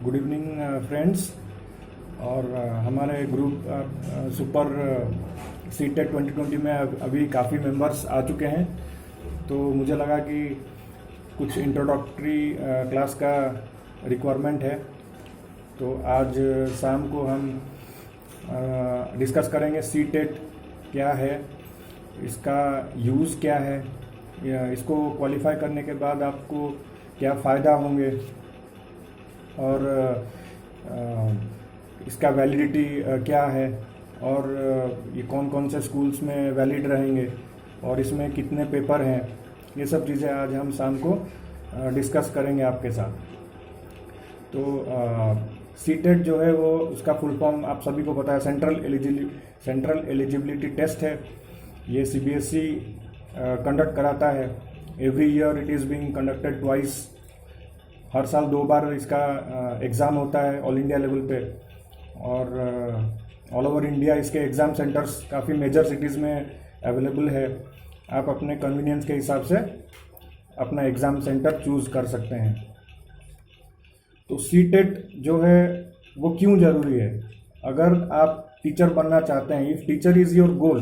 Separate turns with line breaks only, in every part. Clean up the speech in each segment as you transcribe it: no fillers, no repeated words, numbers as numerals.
Good evening friends. और हमारे group super CTET 2020 में अभी काफ़ी मेंबर्स आ चुके हैं, तो मुझे लगा कि कुछ इंट्रोडक्टरी क्लास का रिक्वायरमेंट है। तो आज शाम को हम डिस्कस करेंगे सीटेट क्या है, इसका यूज़ क्या है, या इसको क्वालिफाई करने के बाद आपको क्या फ़ायदा होंगे, और इसका वैलिडिटी क्या है, और ये कौन कौन से स्कूल्स में वैलिड रहेंगे, और इसमें कितने पेपर हैं। ये सब चीज़ें आज हम शाम को डिस्कस करेंगे आपके साथ। तो सीटेट जो है वो उसका फुल फॉर्म आप सभी को पता है, सेंट्रल एलिजिबिलिटी टेस्ट है। ये सीबीएसई कंडक्ट कराता है। Every year it is being conducted twice. हर साल 2 बार इसका एग्ज़ाम होता है ऑल इंडिया लेवल पे, और ऑल ओवर इंडिया इसके एग्ज़ाम सेंटर्स काफ़ी मेजर सिटीज़ में अवेलेबल है। आप अपने कन्वीनियंस के हिसाब से अपना एग्ज़ाम सेंटर चूज़ कर सकते हैं। तो सीटेट जो है वो क्यों ज़रूरी है? अगर आप टीचर बनना चाहते हैं, if teacher is your goal,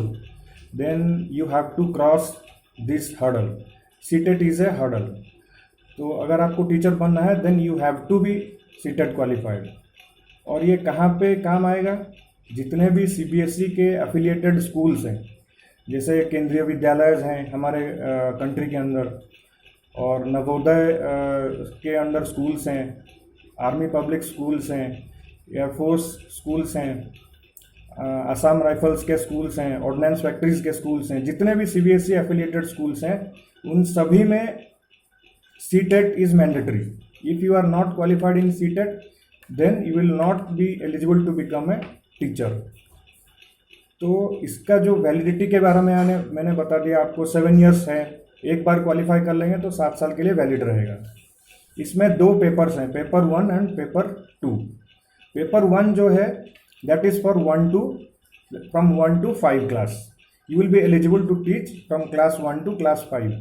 then you have to cross this hurdle. CTET is a hurdle. तो अगर आपको टीचर बनना है, then you have to be CTET qualified. और ये कहाँ पे काम आएगा? जितने भी सीबीएसई के एफिलिएटेड स्कूल्स हैं, जैसे केंद्रीय विद्यालय हैं हमारे कंट्री के अंदर, और नवोदय के अंडर स्कूल्स हैं, आर्मी पब्लिक स्कूल्स हैं, एयरफोर्स स्कूल्स हैं, असम राइफल्स के स्कूल्स हैं, ऑर्डिनेंस फैक्ट्रीज के स्कूल्स हैं, जितने भी सीबीएसई एफिलिएटेड स्कूल्स हैं, उन सभी में CTET is mandatory. If you are not qualified in CTET, then you will not be eligible to become a teacher. तो इसका जो वैलिडिटी के बारे में मैंने बता दिया आपको। 7 years है। एक बार क्वालिफाई कर लेंगे तो 7 साल के लिए वैलिड रहेगा। इसमें 2 पेपर्स हैं, पेपर 1 एंड पेपर 2। पेपर 1 जो है that is for from 1 to 5 class. You will be eligible to teach from class 1 to class 5।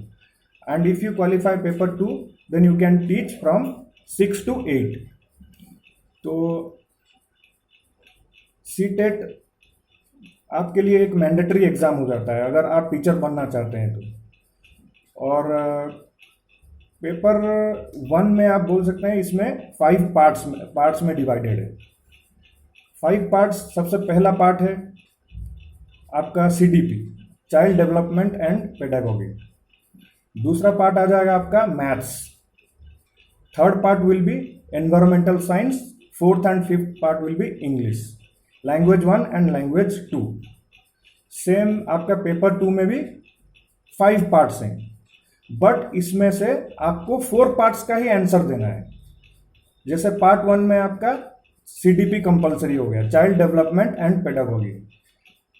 And if you qualify paper 2, then you can teach from 6 to 8. तो CTET आपके लिए एक mandatory exam हो जाता है अगर आप टीचर बनना चाहते हैं तो। और पेपर 1 में आप बोल सकते हैं इसमें 5 पार्ट्स में डिवाइडेड है। 5 पार्ट्स। सबसे पहला पार्ट है आपका CDP, child development and pedagogy. दूसरा पार्ट आ जाएगा आपका maths. Third part will be environmental science. Fourth and fifth part will be English, language 1 and language 2। Same आपका पेपर 2 में भी 5 पार्ट्स हैं, बट इसमें से आपको 4 पार्ट्स का ही आंसर देना है। जैसे पार्ट 1 में आपका CDP कंपलसरी हो गया, child development and pedagogy.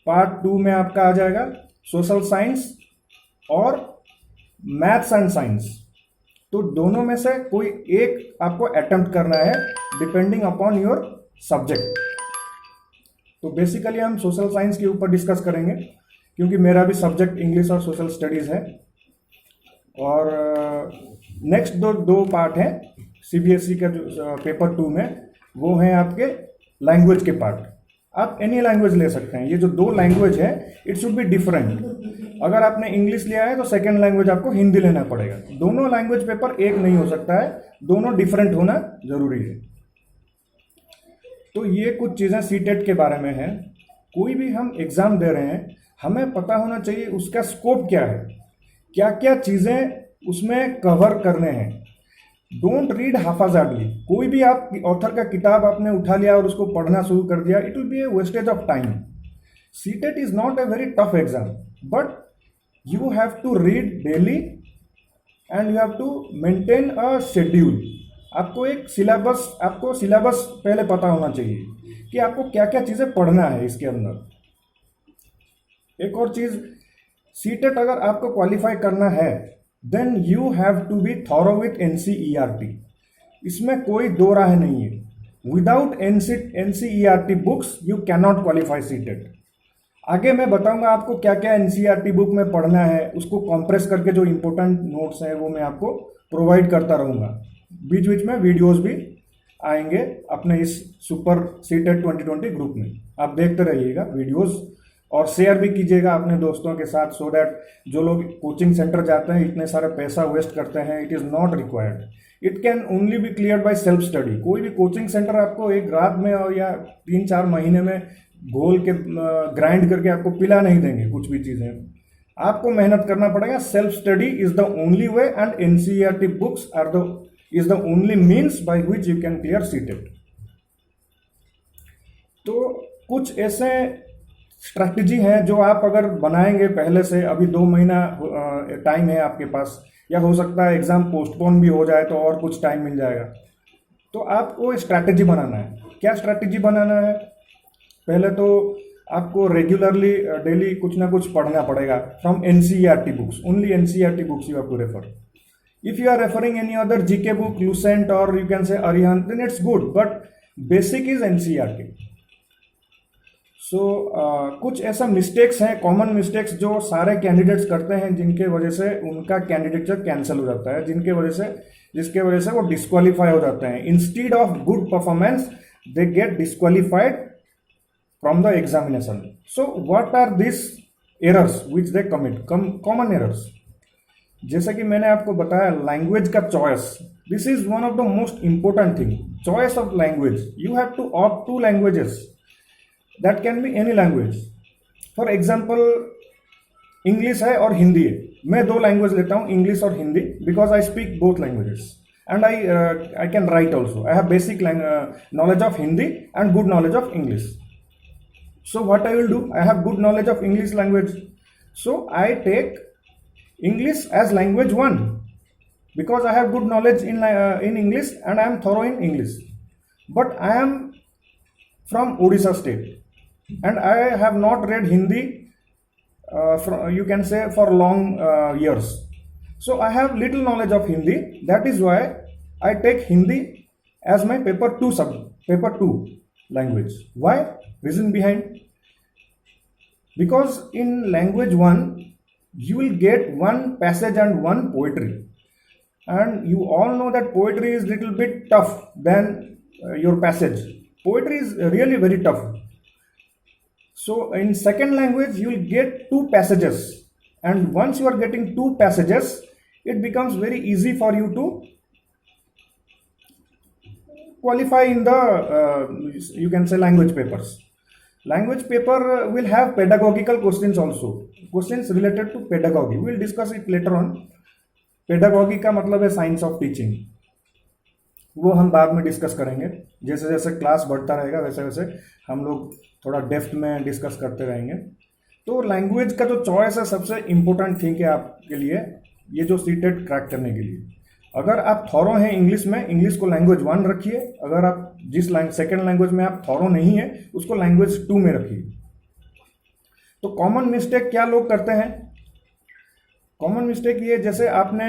Part 2 में आपका आ जाएगा सोशल साइंस और मैथ्स एंड साइंस। तो दोनों में से कोई एक आपको अटेम्प्ट करना है डिपेंडिंग अपॉन योर सब्जेक्ट। तो बेसिकली हम सोशल साइंस के ऊपर डिस्कस करेंगे, क्योंकि मेरा भी सब्जेक्ट इंग्लिश और सोशल स्टडीज़ है। और नेक्स्ट दो पार्ट हैं सीबीएसई का जो पेपर 2 में, वो हैं आपके लैंग्वेज के पार्ट। आप एनी लैंग्वेज ले सकते हैं। ये जो 2 लैंग्वेज है इट शुड बी डिफरेंट। अगर आपने इंग्लिश लिया है तो सेकेंड लैंग्वेज आपको हिंदी लेना पड़ेगा। दोनों लैंग्वेज पेपर एक नहीं हो सकता है, दोनों डिफरेंट होना जरूरी है। तो ये कुछ चीज़ें सीटेट के बारे में हैं। कोई भी हम एग्ज़ाम दे रहे हैं, हमें पता होना चाहिए उसका स्कोप क्या है, क्या क्या चीज़ें उसमें कवर करने हैं। Don't read haphazardly. कोई भी आप ऑथर का किताब आपने उठा लिया और उसको पढ़ना शुरू कर दिया, it will be A wastage of time. CTET is not a very tough exam, but you have to read daily and you have to maintain a schedule. आपको सिलेबस पहले पता होना चाहिए कि आपको क्या क्या चीज़ें पढ़ना है इसके अंदर। एक और चीज़, सीटेट अगर आपको क्वालिफाई करना है, then you have to be thorough with NCERT। इसमें कोई दो राह नहीं है। Without NCERT books you cannot qualify CTET. आगे मैं बताऊंगा आपको क्या क्या NCERT बुक में पढ़ना है, उसको कॉम्प्रेस करके जो इंपॉर्टेंट नोट्स हैं वो मैं आपको प्रोवाइड करता रहूँगा। बीच बीच में वीडियोस भी आएंगे अपने इस सुपर सीटेट 2020 ग्रुप में। आप देखते रहिएगा वीडियोस और शेयर भी कीजिएगा अपने दोस्तों के साथ, सो दैट जो लोग कोचिंग सेंटर जाते हैं इतने सारे पैसा वेस्ट करते हैं, it is not required. It can only be clear by self study. कोई भी कोचिंग सेंटर आपको एक रात में और या 3-4 महीने में घोल के ग्राइंड करके आपको पिला नहीं देंगे कुछ भी चीज़ें। आपको मेहनत करना पड़ेगा। Self study is the only way and NCERT books is the only means by which you can clear CTET. तो कुछ ऐसे स्ट्रैटेजी हैं जो आप अगर बनाएंगे पहले से, अभी 2 महीना टाइम है आपके पास, या हो सकता है एग्जाम पोस्टपोन भी हो जाए तो और कुछ टाइम मिल जाएगा, तो आपको स्ट्रैटेजी बनाना है। क्या स्ट्रैटेजी बनाना है? पहले तो आपको रेगुलरली डेली कुछ ना कुछ पढ़ना पड़ेगा from NCERT books. Only NCERT books you have to refer. If you are referring any other GK book, Lucent और you can say Arihant, then it's good, but basic is NCERT. So कुछ ऐसा mistakes हैं, common mistakes जो सारे candidates करते हैं, जिनके वजह से उनका कैंडिडेटचर कैंसिल हो जाता है, जिसके वजह से वो डिस्क्वालीफाई हो जाते हैं। Instead of good performance they get disqualified from the examination. So what are this errors which they commit? Common errors, जैसा कि मैंने आपको बताया, लैंग्वेज का choice, this is one of the most important thing. Choice of language, you have to opt 2 languages, that can be any language. For example, English है और हिंदी है, मैं 2 लैंग्वेज लेता हूँ, इंग्लिश और Hindi, because I speak both languages and I can write also. I have basic knowledge of Hindi and good knowledge of English. So what I will do, I have good knowledge of English language, so I take English as language 1 because I have good knowledge in English and I am thorough in English. But I am from Odisha state and I have not read Hindi you can say for long years, so I have little knowledge of Hindi. That is why I take Hindi as my paper 2 language. Why? Reason behind, because in language 1 you will get 1 passage and 1 poetry, and you all know that poetry is little bit tough than your passage. Poetry is really very tough. So in second language you will get 2 passages, and once you are getting 2 passages, it becomes very easy for you to qualify in the you can say language papers. Language paper will have pedagogical questions also, questions related to pedagogy. We will discuss it later on. Pedagogy का मतलब है science of teaching, वो हम बाद में discuss करेंगे। जैसे जैसे क्लास बढ़ता रहेगा वैसे वैसे हम लोग थोड़ा डेप्थ में डिस्कस करते रहेंगे। तो लैंग्वेज का जो चॉइस है सबसे इम्पोर्टेंट थिंग है आपके लिए, ये जो सीटेट क्रैक करने के लिए। अगर आप थॉरो हैं इंग्लिश में, इंग्लिश को लैंग्वेज 1 रखिए। अगर आप जिस सेकेंड लैंग्वेज में आप थॉरो नहीं है उसको लैंग्वेज 2 में रखिए। तो कॉमन मिस्टेक क्या लोग करते हैं? कॉमन मिस्टेक ये, जैसे आपने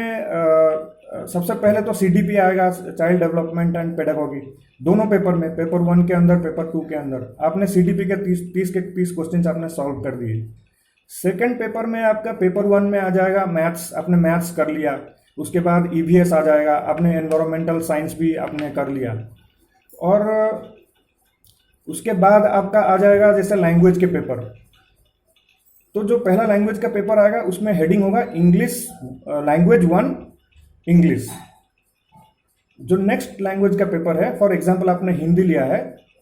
सबसे पहले तो CDP आएगा, चाइल्ड डेवलपमेंट एंड पेडागॉजी, दोनों पेपर में, पेपर 1 के अंदर, पेपर 2 के अंदर आपने CDP के 30 क्वेश्चन आपने सॉल्व कर दिए। सेकेंड पेपर में आपका पेपर 1 में आ जाएगा मैथ्स, आपने मैथ्स कर लिया। उसके बाद EVS आ जाएगा, आपने एनवायरमेंटल साइंस भी आपने कर लिया। और उसके बाद आपका आ जाएगा जैसे लैंग्वेज के पेपर। तो जो पहला लैंग्वेज का पेपर आएगा उसमें हेडिंग होगा इंग्लिश, लैंग्वेज 1 इंग्लिश। जो नेक्स्ट लैंग्वेज का पेपर है, फॉर एग्जांपल आपने हिंदी लिया है,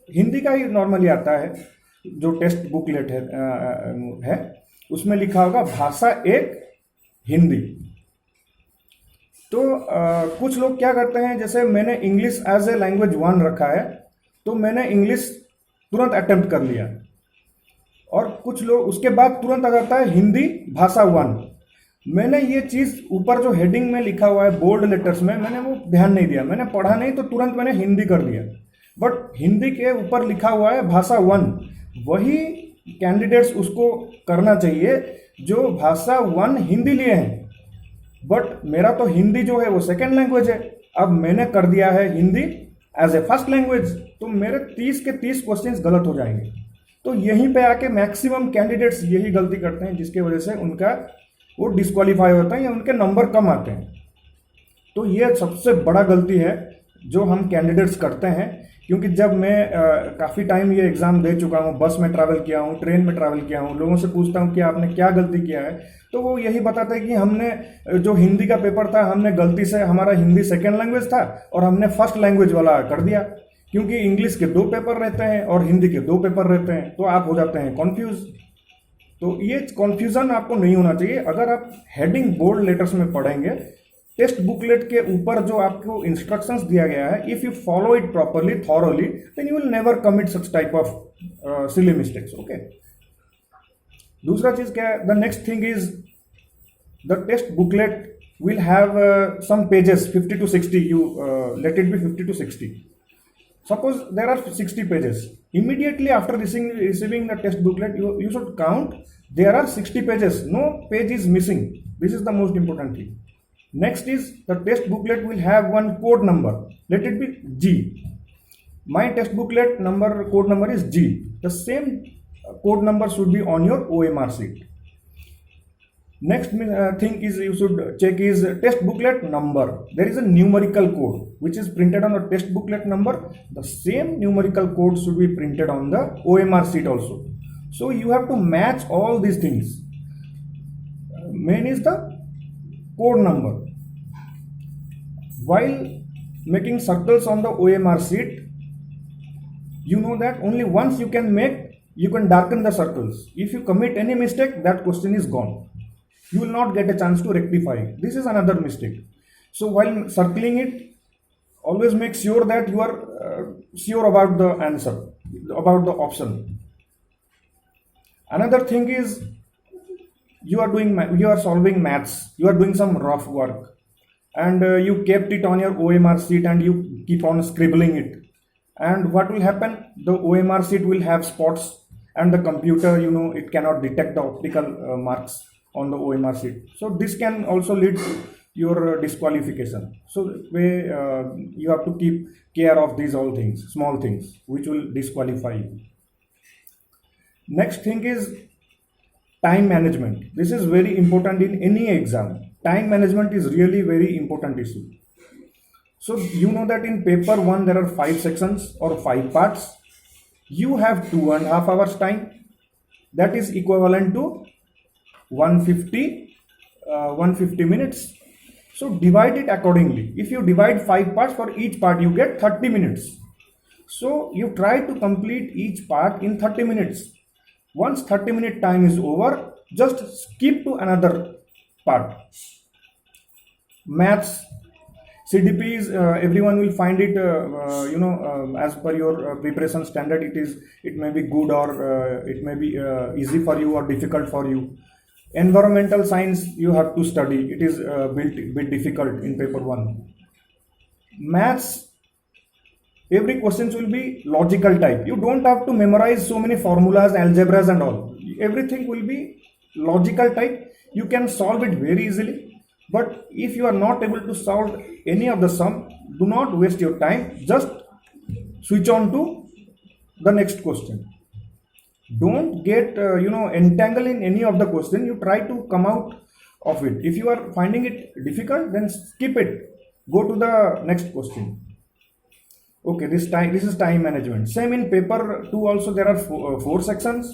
हिंदी का ही नॉर्मली आता है, जो टेक्स्ट बुकलेट है उसमें लिखा होगा भाषा 1 हिंदी। तो कुछ लोग क्या करते हैं, जैसे मैंने इंग्लिश एज ए लैंग्वेज 1 रखा है तो मैंने इंग्लिश तुरंत अटेम्प्ट कर लिया, और कुछ लोग उसके बाद तुरंत आ जाता है हिंदी भाषा 1। मैंने ये चीज़ ऊपर जो हेडिंग में लिखा हुआ है बोल्ड लेटर्स में, मैंने वो ध्यान नहीं दिया, मैंने पढ़ा नहीं तो तुरंत मैंने हिंदी कर दिया। बट हिंदी के ऊपर लिखा हुआ है भाषा 1, वही कैंडिडेट्स उसको करना चाहिए जो भाषा 1 हिंदी लिए हैं। बट मेरा तो हिंदी जो है वो सेकेंड लैंग्वेज है, अब मैंने कर दिया है Hindi as a first language, तो मेरे 30 के 30 क्वेश्चंस गलत हो जाएंगे। तो यहीं पे आके मैक्सिमम कैंडिडेट्स यही गलती करते हैं, जिसके वजह से उनका वो डिस्क्वालीफाई होता है या उनके नंबर कम आते हैं। तो ये सबसे बड़ा गलती है जो हम कैंडिडेट्स करते हैं, क्योंकि जब मैं काफ़ी टाइम ये एग्ज़ाम दे चुका हूँ, बस में ट्रैवल किया हूँ, ट्रेन में ट्रैवल किया हूँ, लोगों से पूछता हूँ कि आपने क्या गलती किया है, तो वो यही बताते हैं कि हमने जो हिंदी का पेपर था, हमने गलती से, हमारा हिंदी सेकेंड लैंग्वेज था और हमने फर्स्ट लैंग्वेज वाला कर दिया, क्योंकि इंग्लिश के 2 पेपर रहते हैं और हिंदी के 2 पेपर रहते हैं, तो आप हो जाते हैं कॉन्फ्यूज। तो ये कॉन्फ्यूज़न आपको नहीं होना चाहिए। अगर आप हेडिंग बोल्ड लेटर्स में पढ़ेंगे, टेस्ट बुकलेट के ऊपर जो आपको इंस्ट्रक्शंस दिया गया है, if you follow it properly, thoroughly, then you will never commit such type of silly mistakes. Okay, दूसरा चीज क्या है, the next thing is the test booklet will have some pages 50 to 60. You let it be 50 to 60. Suppose there are 60 pages. Immediately after receiving the test booklet, you should count there are 60 pages. No page is missing. This is the most important thing. Next is the test booklet will have one code number. Let it be G. My test booklet number, code number is G. The same code number should be on your OMR sheet. Next thing is you should check is test booklet number. There is a numerical code which is printed on the test booklet number. The same numerical code should be printed on the OMR sheet also. So you have to match all these things. Main is the code number. While making circles on the OMR sheet, you know that only once you can darken the circles. If you commit any mistake, that question is gone. You will not get a chance to rectify it. This is another mistake. So while circling it, always make sure that you are sure about the answer, about the option. Another thing is you are solving maths, you are doing some rough work, and you kept it on your OMR sheet and you keep on scribbling it. And what will happen? The OMR sheet will have spots, and the computer, it cannot detect the optical marks on the OMR sheet. So this can also lead to your disqualification. So you have to keep care of these all things, small things, which will disqualify you. Next thing is time management. This is very important in any exam. Time management is really very important issue. So you know that in paper 1 there are 5 sections or 5 parts. You have 2.5 hours time. That is equivalent to 150 minutes. So divide it accordingly. If you divide 5 parts, for each part you get 30 minutes. So you try to complete each part in 30 minutes. Once 30-minute time is over, just skip to another part. Maths, CDP is everyone will find it as per your preparation standard. It may be good or it may be easy for you or difficult for you. Environmental science you have to study. It is bit difficult in paper 1. Maths, every questions will be logical type. You don't have to memorize so many formulas, algebras and all. Everything will be logical type. You can solve it very easily. But if you are not able to solve any of the sum, do not waste your time. Just switch on to the next question. Don't get entangled in any of the question. You try to come out of it. If you are finding it difficult, then skip it. Go to the next question. Okay, this is time management. Same in paper 2 also. There are 4 sections.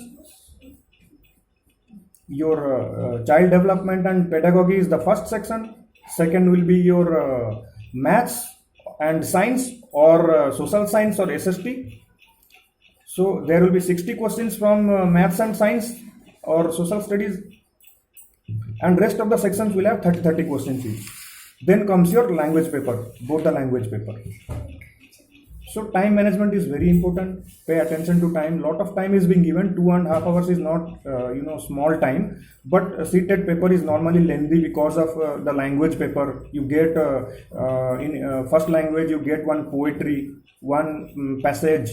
Your child development and pedagogy is the first section. Second will be your maths and science or social science or SST. So there will be 60 questions from maths and science or social studies, and rest of the sections will have 30 questions each. Then comes your language paper, both the language paper. So time management is very important. Pay attention to time. Lot of time is being given. 2.5 hours is not small time, but CTET paper is normally lengthy because of the language paper. You get in first language you get one poetry, one passage.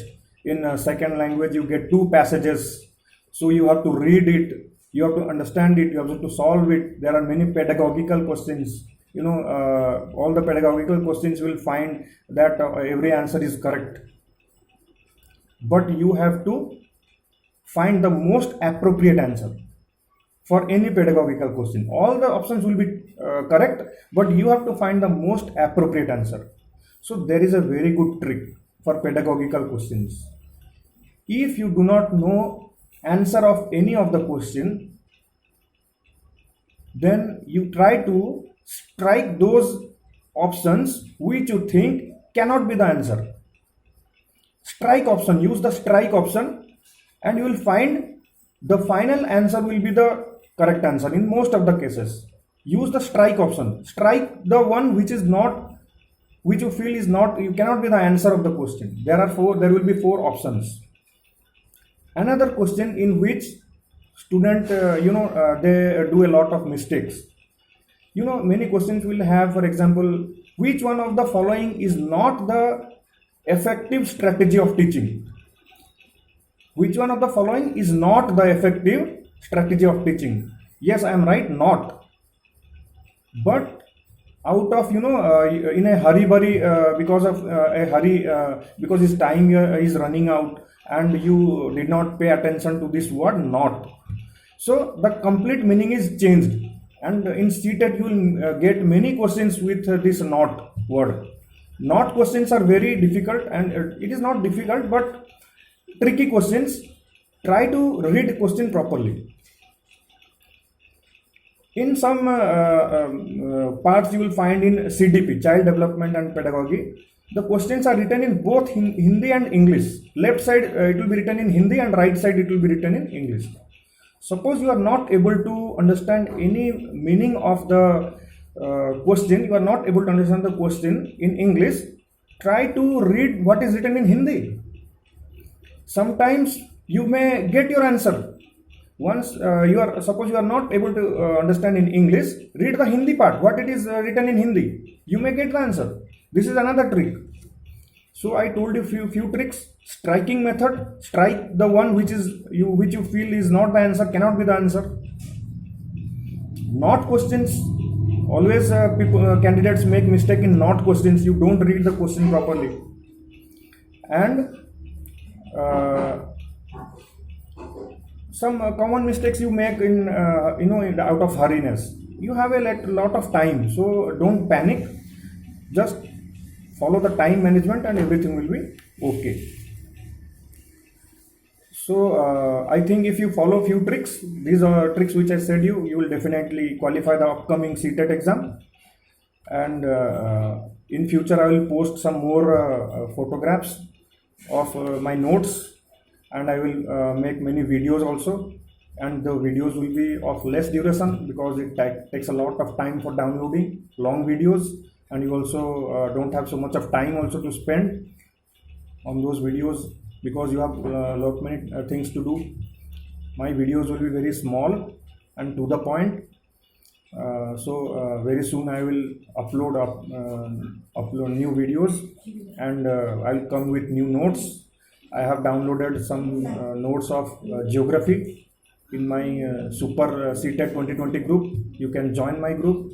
In second language you get 2 passages. So you have to read it, you have to understand it, you have to solve it. There are many pedagogical questions. All the pedagogical questions will find that every answer is correct, but you have to find the most appropriate answer for any pedagogical question. All the options will be correct, but you have to find the most appropriate answer. So there is a very good trick for pedagogical questions. If you do not know answer of any of the question, then you try to strike those options which you think cannot be the answer. Strike option, use the strike option, and you will find the final answer will be the correct answer in most of the cases. Use the strike option. Strike the one which is not, which you feel is not, you cannot be the answer of the question. There will be four options. Another question in which student they do a lot of mistakes. Many questions will have, for example, which one of the following is not the effective strategy of teaching? Which one of the following is not the effective strategy of teaching? Yes, I am right, not. But out of in a hurry because of a hurry, because his time is running out, and you did not pay attention to this word not. So the complete meaning is changed, and in CTET you will get many questions with this not word. Not questions are very difficult, and it is not difficult but tricky questions. Try to read question properly. In some parts you will find in CDP, Child Development and Pedagogy, the questions are written in both Hindi and English. Left side it will be written in Hindi, and right side it will be written in English. Suppose you are not able to understand any meaning of the question, you are not able to understand the question in English, try to read what is written in Hindi. Sometimes you may get your answer. Once suppose you are not able to understand in English, read the Hindi part, what it is written in Hindi, you may get the answer. This is another trick. So I told you few tricks. Striking method, strike the one which you feel is not the answer, cannot be the answer. Not questions, always candidates make mistake in not questions. You don't read the question properly. And some common mistakes you make in out of hurriness. You have a lot of time, so don't panic. Just follow the time management and everything will be okay. So I think if you follow few tricks, these are tricks which I said you will definitely qualify the upcoming CTET exam. And in future I will post some more photographs of my notes, and I will make many videos also, and the videos will be of less duration because it takes a lot of time for downloading long videos, and you also don't have so much of time also to spend on those videos because you have lot many things to do. My videos will be very small and to the point. So very soon I will upload new videos, and I'll come with new notes. I have downloaded some notes of geography in my Super CTET 2020 group. You can join my group.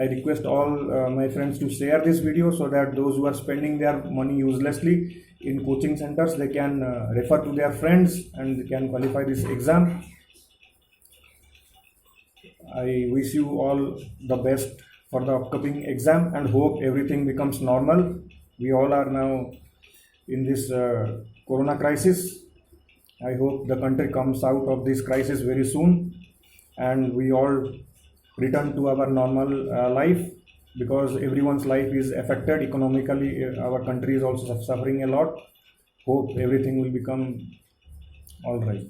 I request all my friends to share this video so that those who are spending their money uselessly in coaching centers, they can refer to their friends and can qualify this exam. I wish you all the best for the upcoming exam and hope everything becomes normal. We all are now in this corona crisis. I hope the country comes out of this crisis very soon and we all return to our normal life, because everyone's life is affected economically. Our country is also suffering a lot. Hope everything will become all right.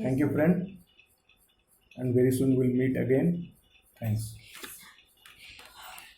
Thank you, friend, and very soon we'll meet again. Thanks.